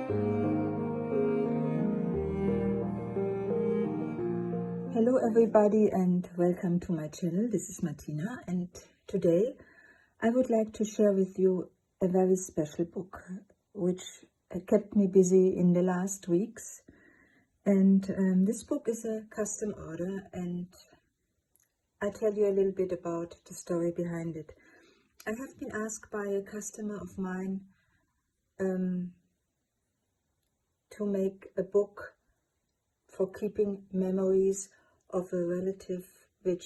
Hello everybody and welcome to my channel. This is Martina, and today I would like to share with you a very special book which kept me busy in the last weeks. And this book is a custom order, and I'll tell you a little bit about the story behind it. I have been asked by a customer of mine to make a book for keeping memories of a relative which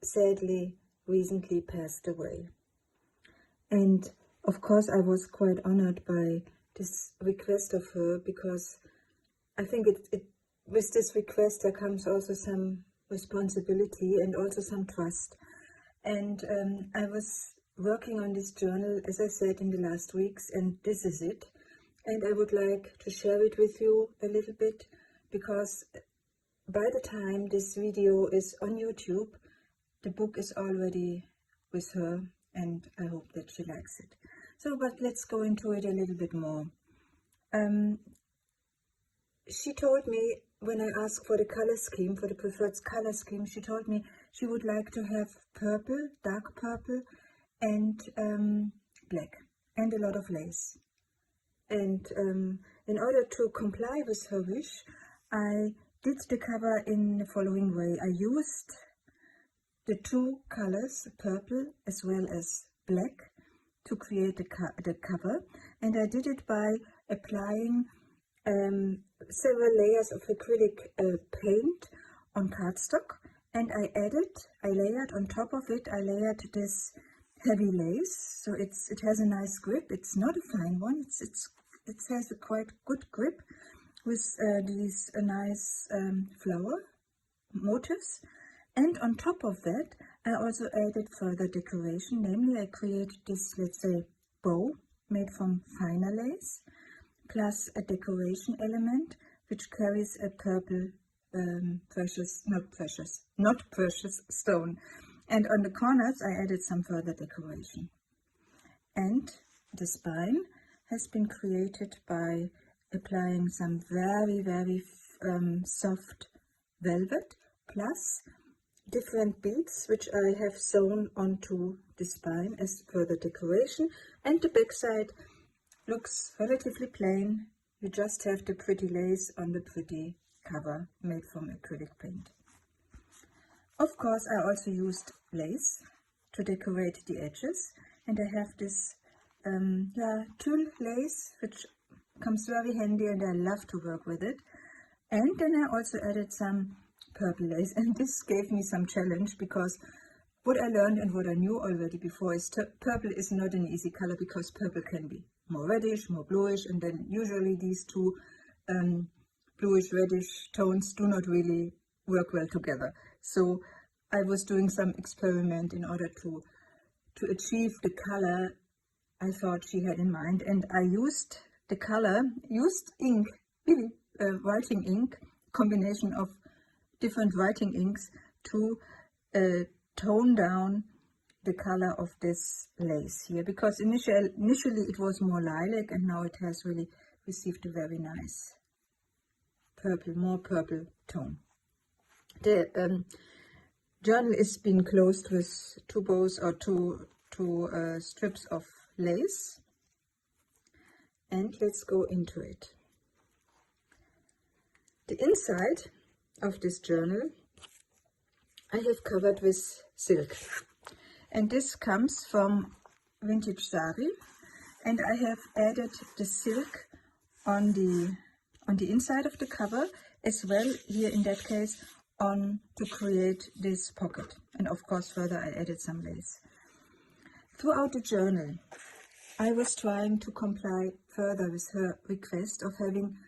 sadly recently passed away. And of course I was quite honored by this request of her, because I think with this request there comes also some responsibility and also some trust. And I was working on this journal, as I said, in the last weeks, and this is it. And I would like to share it with you a little bit, because by the time this video is on YouTube, the book is already with her, and I hope that she likes it. So, but let's go into it a little bit more. She told me, when I asked for the color scheme, for the preferred color scheme, she told me she would like to have purple, dark purple, and black, and a lot of lace. And in order to comply with her wish, I did the cover in the following way. I used the two colors, purple as well as black, to create the cover, and I did it by applying several layers of acrylic paint on cardstock, and I layered on top of it, I layered this heavy lace, so it has a nice grip. It's not a fine one, it has a quite good grip, with these nice flower motifs. And on top of that I also added further decoration, namely I created this, let's say, bow made from finer lace, plus a decoration element which carries a purple not precious stone. And on the corners I added some further decoration. And the spine has been created by applying some very soft velvet, plus different beads which I have sewn onto the spine as further decoration. And the back side looks relatively plain. You just have the pretty lace on the pretty cover made from acrylic paint. Of course I also used lace to decorate the edges, and I have this tulle lace which comes very handy, and I love to work with it. And then I also added some purple lace, and this gave me some challenge, because what I learned and what I knew already before is purple is not an easy color, because purple can be more reddish, more bluish, and then usually these two bluish reddish tones do not really work well together. So I was doing some experiment in order to achieve the color I thought she had in mind, and I used ink, really writing ink, combination of different writing inks, to tone down the color of this lace here, because initially it was more lilac, and now it has really received a very nice more purple tone. The journal is being closed with two bows or two strips of lace, and let's go into it. The inside of this journal I have covered with silk, and this comes from Vintage Sari, and I have added the silk on the inside of the cover, as well here in that case to create this pocket. And of course further I added some lace. Throughout the journal I was trying to comply further with her request of having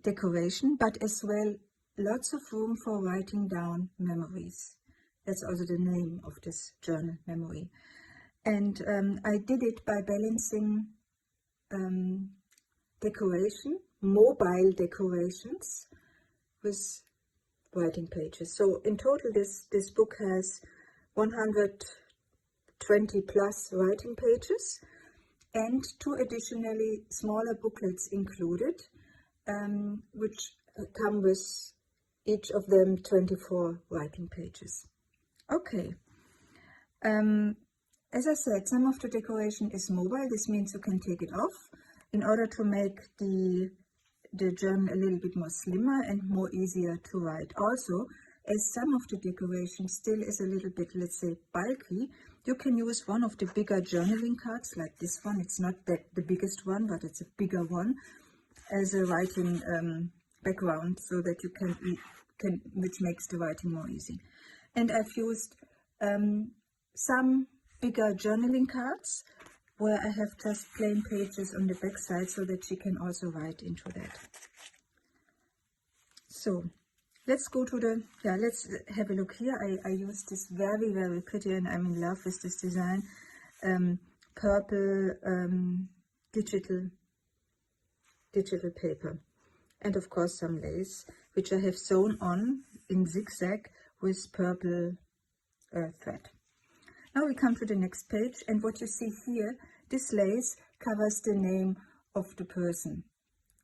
decoration, but as well lots of room for writing down memories. That's also the name of this journal, Memory. And I did it by balancing decoration, mobile decorations, with writing pages. So in total this book has 120 plus writing pages, and 2 additionally smaller booklets included, which come with each of them 24 writing pages. Okay. As I said, some of the decoration is mobile. This means you can take it off in order to make the journal a little bit more slimmer and more easier to write. Also, as some of the decoration still is a little bit, let's say, bulky, you can use one of the bigger journaling cards like this one. It's not the biggest one, but it's a bigger one, as a writing background, so that you can, which makes the writing more easy. And I've used some bigger journaling cards where I have just plain pages on the back side so that she can also write into that. So let's go to the, let's have a look here. I used this very, very pretty, and I'm in love with this design, purple digital paper. And of course some lace, which I have sewn on in zigzag with purple thread. Now we come to the next page, and what you see here, this lace covers the name of the person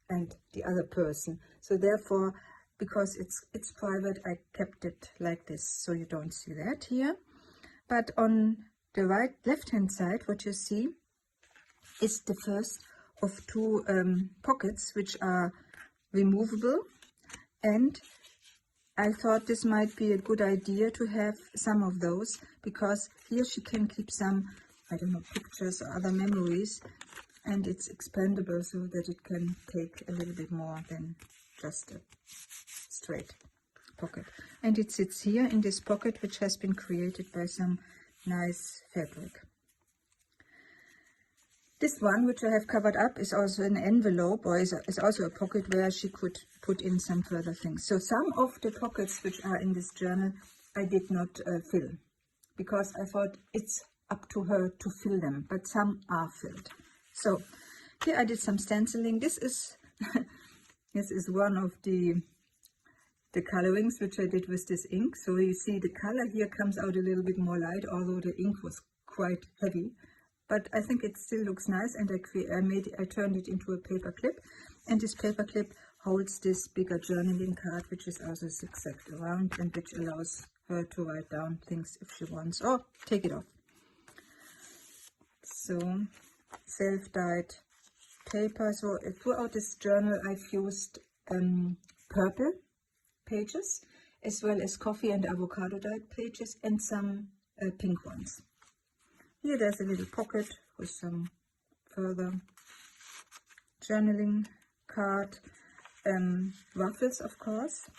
and the other person. So therefore, because it's private, I kept it like this, so you don't see that here. But on the left-hand side, what you see is the first of 2 pockets, which are removable, and I thought this might be a good idea to have some of those, because here she can keep some, I don't know, pictures or other memories, and it's expandable so that it can take a little bit more than just a straight pocket. And it sits here in this pocket, which has been created by some nice fabric. This one, which I have covered up, is also an envelope, or is also a pocket where she could put in some further things. So some of the pockets which are in this journal I did not fill, because I thought it's up to her to fill them, but some are filled. So here I did some stenciling. This is this is one of the colorings which I did with this ink. So you see the color here comes out a little bit more light, although the ink was quite heavy. But I think it still looks nice, and I turned it into a paper clip, and this paper clip holds this bigger journaling card, which is also zigzagged around and which allows her to write down things if she wants, or take it off. So self-dyed paper. So throughout this journal I've used purple pages, as well as coffee and avocado dyed pages, and some pink ones. Here there's a little pocket with some further journaling card, ruffles, of course.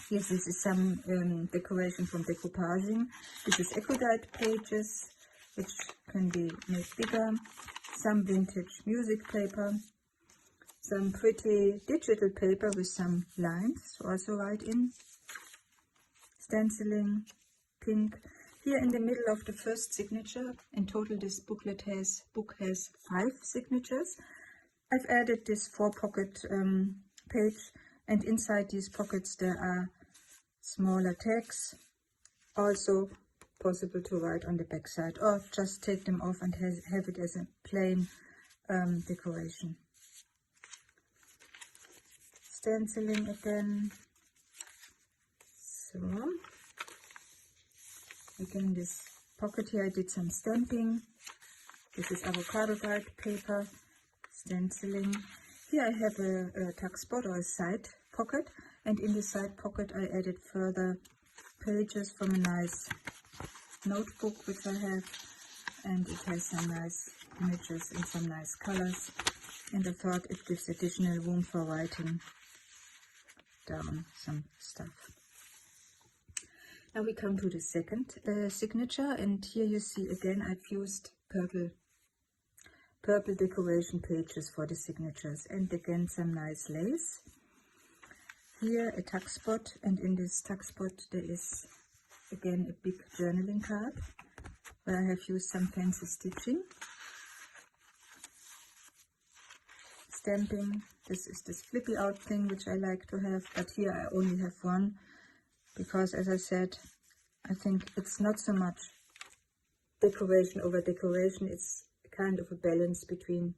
Yes, this is some decoration from decoupaging. This is eco-dyed pages, which can be made bigger. Some vintage music paper. Some pretty digital paper with some lines to also write in. Stenciling, pink. Here in the middle of the first signature, in total this book has 5 signatures. I've added this 4-pocket page, and inside these pockets there are smaller tags, also possible to write on the back side, or just take them off and have it as a plain decoration. Stenciling again. So again, this pocket here I did some stamping. This is avocado dyed paper, stenciling. Here I have a tuck spot, or a side pocket, and in the side pocket I added further pages from a nice notebook which I have, and it has some nice images and some nice colors, and I thought it gives additional room for writing down some stuff. Now we come to the second signature, and here you see again I've used purple decoration pages for the signatures, and again some nice lace. Here a tuck spot, and in this tuck spot there is again a big journaling card where I have used some fancy stitching. Stamping, this is this flippy out thing which I like to have, but here I only have one, because as I said, I think it's not so much decoration over decoration, it's kind of a balance between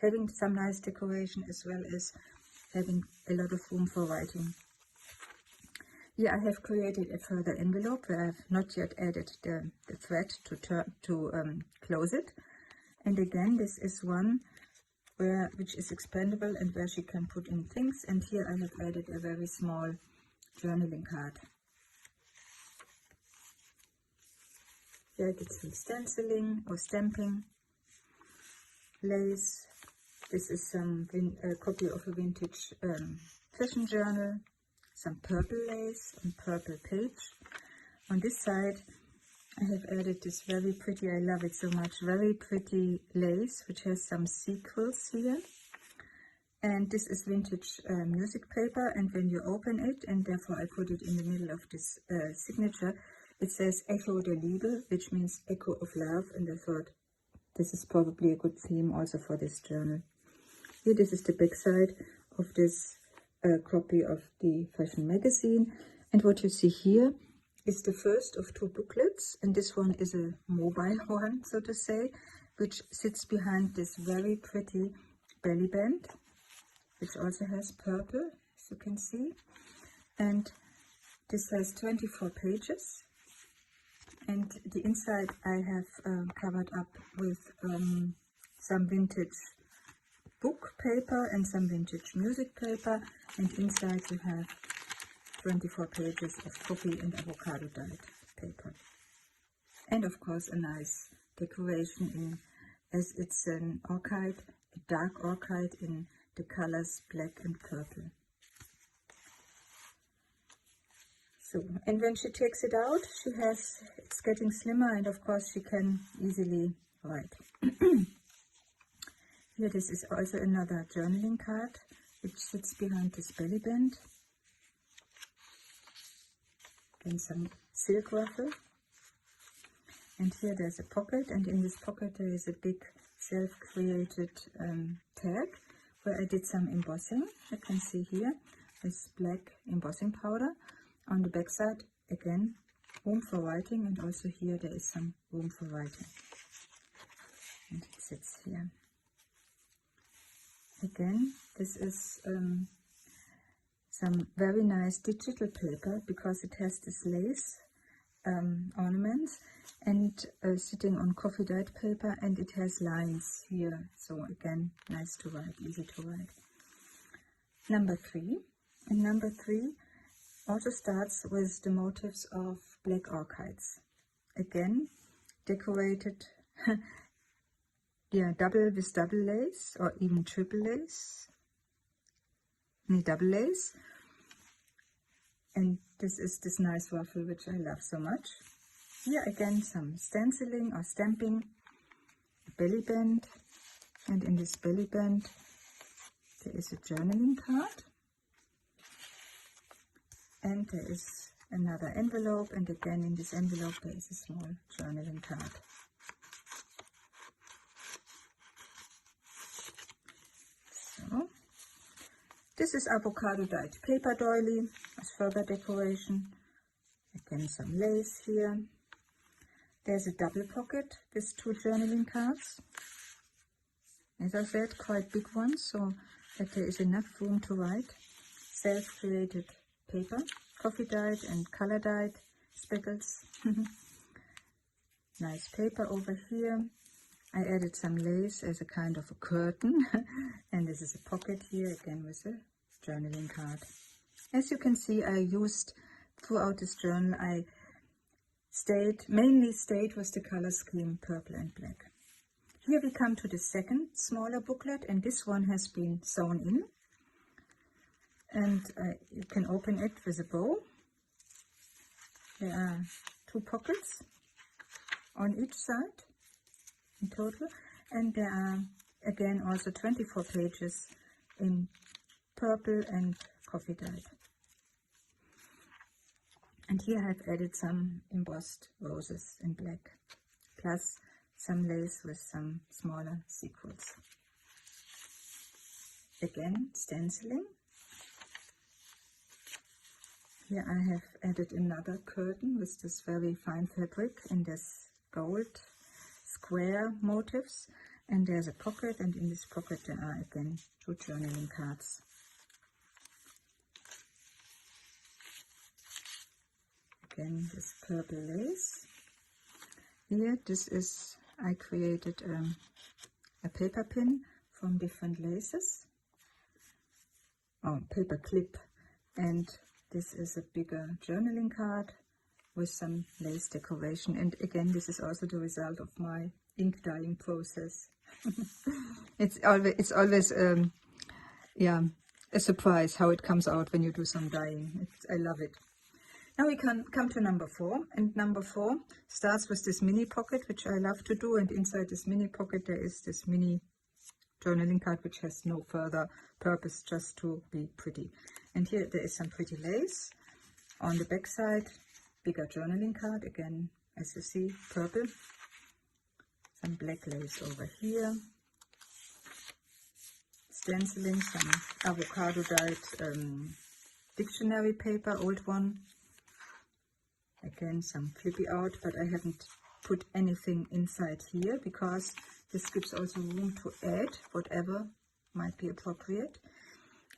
having some nice decoration as well as having a lot of room for writing. Here I have created a further envelope where I have not yet added the thread to close it. And again, this is one which is expandable and where she can put in things. And here I have added a very small journaling card. Here I did some stenciling or stamping, lace. This is a copy of a vintage fashion journal, some purple lace and purple page. On this side I have added this very pretty, I love it so much, very pretty lace which has some sequins here. And this is vintage music paper, and when you open it, and therefore I put it in the middle of this signature, it says Echo der Liebe, which means echo of love, and I thought this is probably a good theme also for this journal. Here, this is the back side of this copy of the fashion magazine, and what you see here is the first of two booklets, and this one is a mobile one, so to say, which sits behind this very pretty belly band, which also has purple, as you can see, and this has 24 pages. And the inside I have covered up with some vintage book paper and some vintage music paper, and inside you have 24 pages of coffee and avocado dyed paper. And of course a nice decoration as it's an orchid, a dark orchid in the colors black and purple. So, and when she takes it out, it's getting slimmer, and of course she can easily write. Here, this is also another journaling card, which sits behind this belly band. And some silk ruffle. And here there's a pocket, and in this pocket there is a big self-created tag, where I did some embossing. You can see here, this black embossing powder. On the back side, again, room for writing, and also here there is some room for writing. And it sits here. Again, this is some very nice digital paper, because it has this lace ornaments, and sitting on coffee dyed paper, and it has lines here. So again, nice to write, easy to write. Number 3. And number 3 also starts with the motifs of black orchids. Again, decorated double lace, or even triple lace. Double lace. And this is this nice ruffle which I love so much. Here again some stenciling or stamping, belly band, and in this belly band there is a journaling card. And there is another envelope, and again in this envelope there is a small journaling card. So, this is avocado dyed paper doily as further decoration. Again some lace here. There's a double pocket with 2 journaling cards. As I said, quite big ones, so that there is enough room to write. Self-created paper, coffee dyed and color dyed speckles. Nice paper over here. I added some lace as a kind of a curtain, and this is a pocket here again with a journaling card. As you can see, I used throughout this journal, I mainly stayed with the color scheme purple and black. Here we come to the second smaller booklet, and this one has been sewn in. And you can open it with a bow. There are 2 pockets on each side in total, and there are again also 24 pages in purple and coffee dyed. And here I have added some embossed roses in black, plus some lace with some smaller sequins. Again, stenciling. Here I have added another curtain with this very fine fabric in this gold square motifs, And there's a pocket, and in this pocket there are again 2 journaling cards. Again, this purple lace. Here, this is, I created a paper pin from different laces. Oh, paper clip. And this is a bigger journaling card with some lace decoration. And again, this is also the result of my ink dyeing process. It's always yeah, a surprise how it comes out when you do some dyeing. I love it. Now we can come to number 4, and number 4 starts with this mini pocket, which I love to do, and inside this mini pocket there is this mini journaling card which has no further purpose, just to be pretty. And here there is some pretty lace. On the back side, bigger journaling card, again as you see, purple. Some black lace over here. Stenciling, some avocado dyed dictionary paper, old one. Again, some flippy out, but I haven't put anything inside here because this gives also room to add whatever might be appropriate.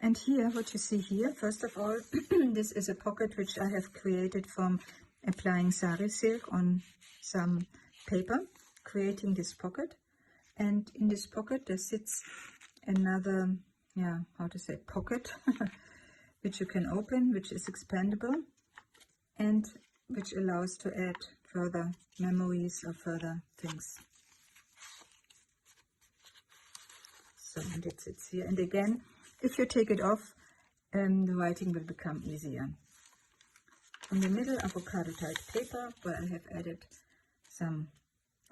And here, what you see here, first of all, this is a pocket which I have created from applying sari silk on some paper, creating this pocket. And in this pocket there sits another, yeah, how to say, pocket, which you can open, which is expandable, and which allows to add further memories or further things. So, and it sits here. And again, if you take it off, the writing will become easier. In the middle, avocado dyed paper, where I have added some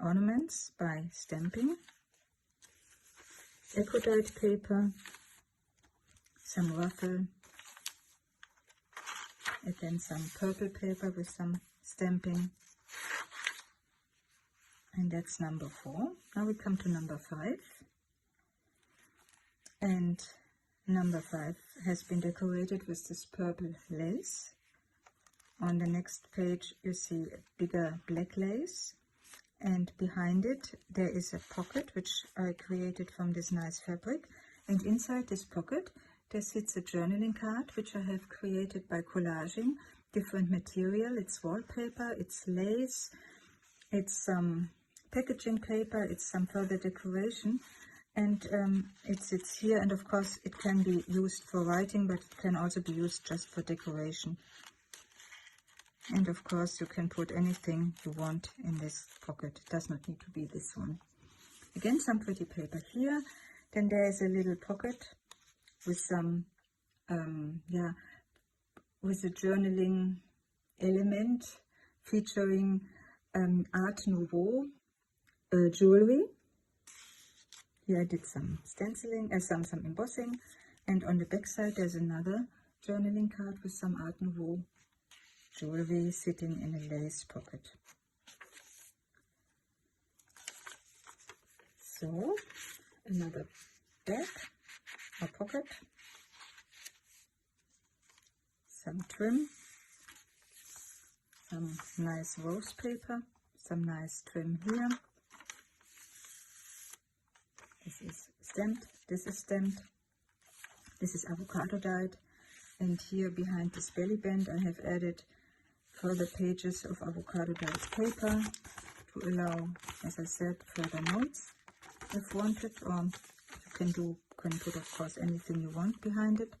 ornaments by stamping. Eco dyed paper, some ruffle. Again, some purple paper with some stamping. And that's number 4. Now we come to number 5. And number 5 has been decorated with this purple lace. On the next page you see a bigger black lace. And behind it there is a pocket which I created from this nice fabric. And inside this pocket there sits a journaling card which I have created by collaging different material. It's wallpaper, it's lace, it's some packaging paper, it's some further decoration, and it sits here. And of course it can be used for writing, but it can also be used just for decoration. And of course you can put anything you want in this pocket. It does not need to be this one. Again, some pretty paper here. Then there is a little pocket with some, yeah, with a journaling element featuring Art Nouveau jewelry. Here I did some stenciling, some embossing, and on the back side there's another journaling card with some Art Nouveau jewelry sitting in a lace pocket. So another bag or pocket, some trim, some nice rose paper, some nice trim here. This is stamped, this is stamped, this is avocado dyed, and here behind this belly band I have added further pages of avocado dyed paper to allow, as I said, further notes if wanted, or you can put of course anything you want behind it.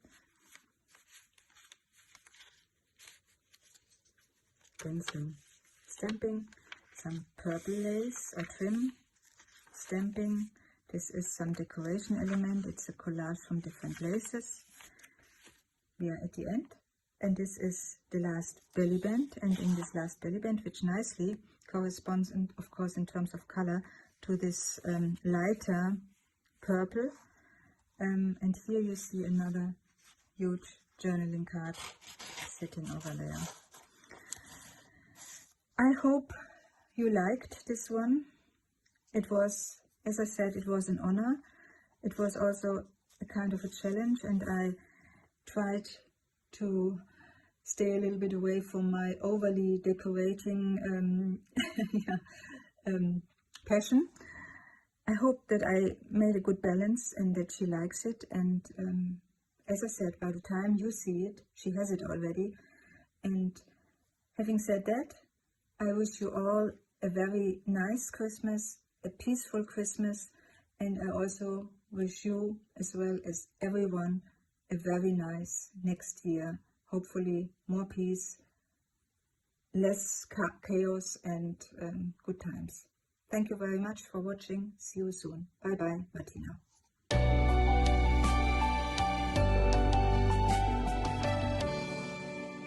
Then some stamping, some purple lace or trim, stamping. This is some decoration element. It's a collage from different laces. We are at the end, and this is the last belly band. And in this last belly band, which nicely corresponds, and of course in terms of color, to this lighter purple. And here you see another huge journaling card sitting over there. I hope you liked this one. It was, as I said, it was an honor. It was also a kind of a challenge, and I tried to stay a little bit away from my overly decorating passion. I hope that I made a good balance and that she likes it. And as I said, by the time you see it, she has it already. And having said that, I wish you all a very nice Christmas, a peaceful Christmas, and I also wish you, as well as everyone, a very nice next year. Hopefully more peace, less chaos, and good times. Thank you very much for watching. See you soon. Bye bye, Martina.